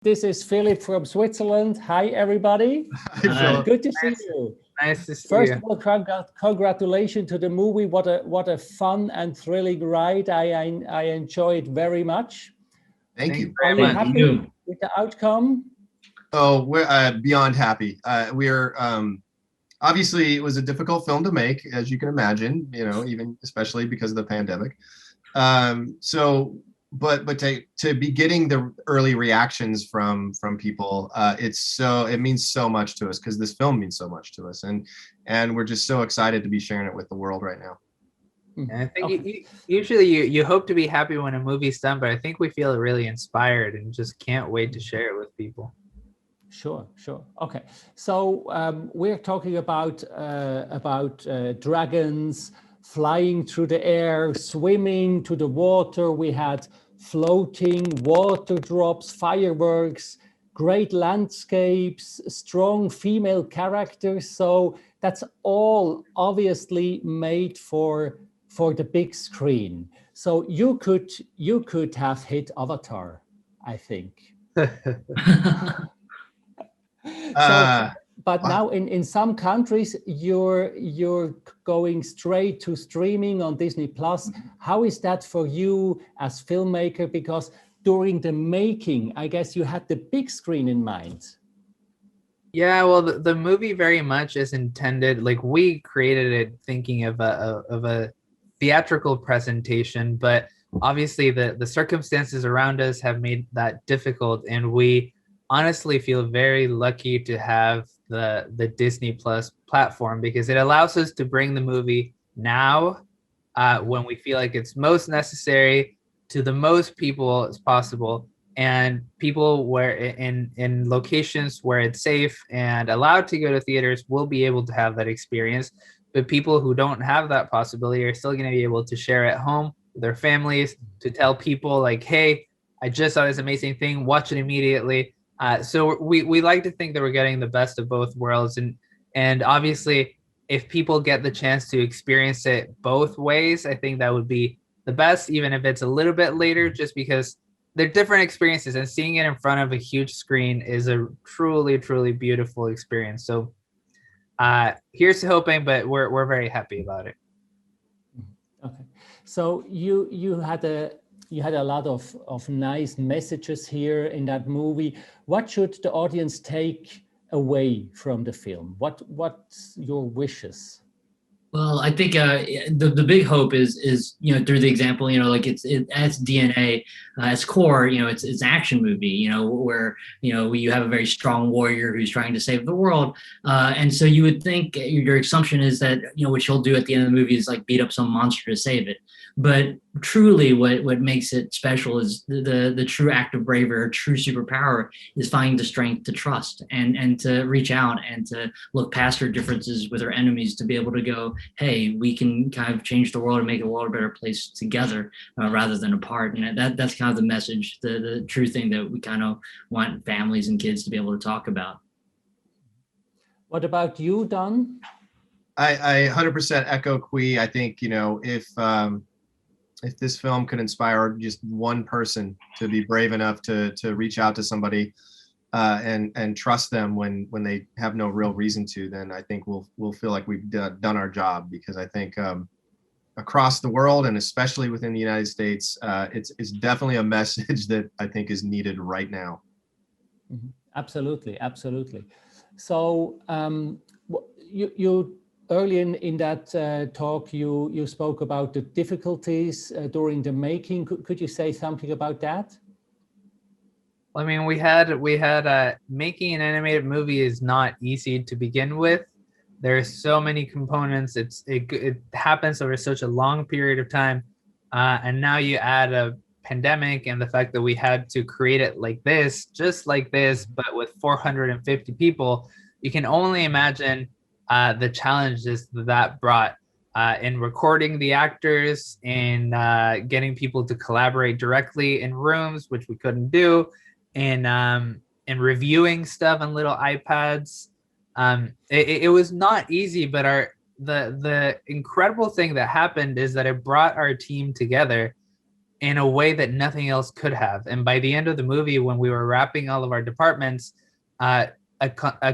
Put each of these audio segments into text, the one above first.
This is Philip from Switzerland. Hi, everybody. Hi. Good to see you. Nice to see First you. of all, congratulations to the movie. What a fun and thrilling ride. I enjoyed very much. Thank you. Are you happy with the outcome? Oh, we're beyond happy. We're obviously it was a difficult film to make, as you can imagine. You know, even especially because of the pandemic. But to be getting the early reactions from people, it means so much to us because this film means so much to us, and we're just so excited to be sharing it with the world right now. And I think usually you hope to be happy when a movie's done, but I think we feel really inspired and just can't wait to share it with people. Sure. Okay, so we're talking about dragons flying through the air, swimming to the water. We had floating water drops, fireworks, great landscapes, strong female characters. So that's all obviously made for the big screen. So you could have hit Avatar, I think. But now in some countries, you're going straight to streaming on Disney Plus. How is that for you as filmmaker? Because during the making, I guess you had the big screen in mind. Yeah, well, the movie very much is intended, like we created it thinking of a theatrical presentation, but obviously the circumstances around us have made that difficult, and we honestly feel very lucky to have the Disney Plus platform because it allows us to bring the movie now when we feel like it's most necessary to the most people as possible, and people where in locations where it's safe and allowed to go to theaters will be able to have that experience. But people who don't have that possibility are still going to be able to share at home with their families, to tell people like, hey, I just saw this amazing thing, watch it immediately. So we like to think that we're getting the best of both worlds, and obviously if people get the chance to experience it both ways, I think that would be the best, even if it's a little bit later, just because they're different experiences, and seeing it in front of a huge screen is a truly beautiful experience. So here's to hoping, but we're very happy about it. Okay, so you had a lot of nice messages here in that movie. What should the audience take away from the film? What's your wishes? Well, I think the big hope is through the example, like it's DNA, its core, it's an action movie, where you have a very strong warrior who's trying to save the world, and so you would think your assumption is that what she'll do at the end of the movie is like beat up some monster to save it. But truly, what makes it special is the true act of bravery, true superpower, is finding the strength to trust and to reach out and to look past her differences with her enemies to be able to go, hey, we can kind of change the world and make the world a better place together rather than apart. And that's kind of the message, the true thing that we kind of want families and kids to be able to talk about. What about you, Don? I 100% echo Kui. I think, if this film could inspire just one person to be brave enough to reach out to somebody and trust them when they have no real reason to, then I think we'll feel like we've done our job. Because I think across the world, and especially within the United States, it's definitely a message that I think is needed right now. Absolutely. So you early in that talk, you spoke about the difficulties during the making. Could you say something about that? I mean, we had making an animated movie is not easy to begin with. There's so many components. It happens over such a long period of time, and now you add a pandemic and the fact that we had to create it like this, just like this, but with 450 people. You can only imagine the challenges that brought in recording the actors, in getting people to collaborate directly in rooms, which we couldn't do, in reviewing stuff on little iPads. It was not easy, but the incredible thing that happened is that it brought our team together in a way that nothing else could have. And by the end of the movie, when we were wrapping all of our departments, a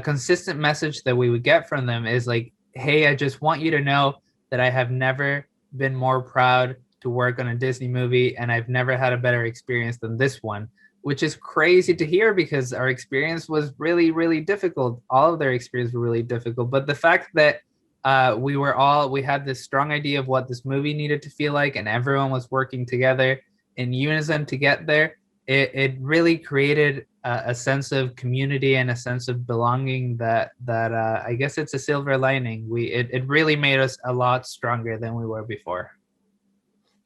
consistent message that we would get from them is like, hey, I just want you to know that I have never been more proud to work on a Disney movie, and I've never had a better experience than this one, which is crazy to hear because our experience was really, really difficult. All of their experience were really difficult. But the fact that we had this strong idea of what this movie needed to feel like, and everyone was working together in unison to get there, it really created a sense of community and a sense of belonging that I guess it's a silver lining. It really made us a lot stronger than we were before.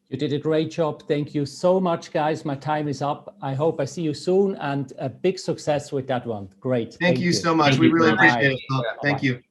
You did a great job. Thank you so much, guys. My time is up. I hope I see you soon, and a big success with that one. Great. Thank you so much. Thank We you. really Bye-bye. appreciate it. Thank you.